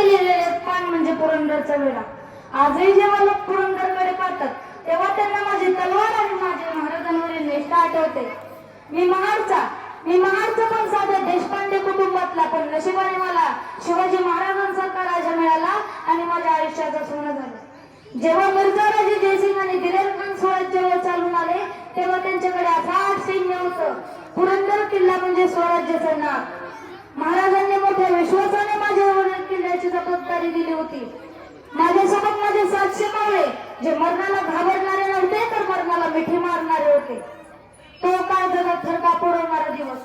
लिहिलेले पान म्हणजे पुरंदरचा वेढा. आजही जेव्हा लोक पुरंदरकडे पाहतात तेव्हा त्यांना माझी तलवार आणि माझे महाराजांवरील निष्ठा आठवते. मी महाडचा पण साध्या देशपांडे कुटुंबातला, पण नशिबाने मला शिवाजी महाराजांसारखा राजा मिळाला आणि माझ्या आयुष्याचं सोनं झालं. जेव्हा मिर्झाराजे जयसिंग आणि दिलेर खान स्वराज्यावर चालून आले तेव्हा त्यांच्याकडे अफाट सैन्य होतं. पुरंदर किल्ला म्हणजे स्वराज्याचं नाव. महाराजांनी मोठ्या विश्वासाने माझ्यावरील किल्ल्याची जबाबदारी दिली होती. माझ्यासोबत माझे 700 मावळे, जे मरणाला घाबरणारे नव्हते तर मरणाला मिठी मारणारे होते. तो काय जगात थरका पडवणारा दिवस.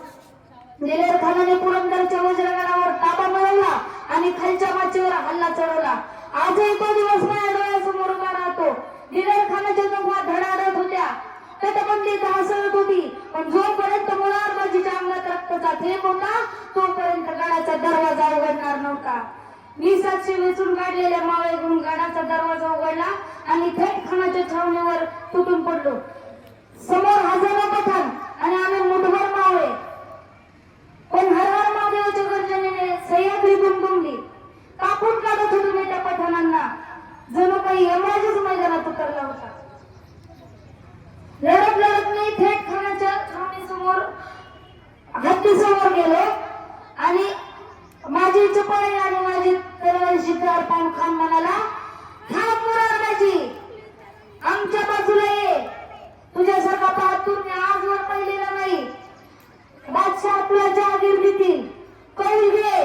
दिलेर खानाने पुरंदरच्या वज्रगडावर ताबा मिळवला आणि खालच्या माचीवर हल्ला चढवला. आजही तो दिवस माझ्या डोळ्यासमोर उभा राहतो. दिलेर खानाच्या नौका धडाडत होत्या, तटबंदी ढासळत होती, पण जोपर्यंत मुरारबाजीच्या अंगात रक्ताचा थेंब होता तोपर्यंत गडाचा दरवाजा उघडणार नव्हता. मी 700 वेचून काढलेल्या मावळे घेऊन गडाचा दरवाजा उघडला आणि थेट खानाच्या छावणीवर तुटून पडलो. समोर हजारो पठाण आणि आम्ही मुठभर मावळे, पण हर हर महादेवाच्या गर्जनेने सह्याद्री दुमदुमली. कापून काढत होतो मी त्या पठाणांना, जणू काही यमराजच मैदानात उतरला होता. लढत लढत मी थेट खानाच्या छावणीसमोर हत्तीसमोर गेलो आणि माझी चपळी आणि माझी तलवारीची धार पाहून खान म्हणाला, थांब मुरारबाजी, आमच्या बाजूला ये. तुझ्यासारखा बहादूर मी आजवर पाहिलेला नाही. बादशाह तुला जहागीर देतील, कौल घे.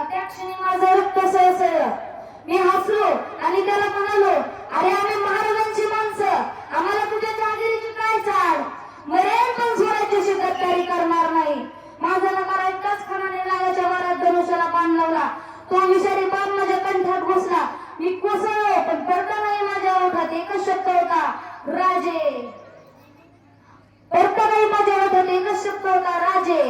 त्या क्षणी माझं रक्त सळसळलं. मी हसलो आणि त्याला म्हणालो, अरे आम्ही महाराजांची माणसं, आम्हाला तुझ्या जहागिरीची काय चाल. मरेन पण स्वराज्याशी गद्दारी करणार नाही. माझा नकार ऐकताच खानाने नागाच्या वारात धनुष्याला बाण लावला. तो विषारी बाण माझ्या कंठात घुसला. मी कोसळलो, पण पडतानाही माझ्या ओठात एकच शब्द होता, राजे. पडतानाही माझ्या ओठात एकच शब्द होता, राजे.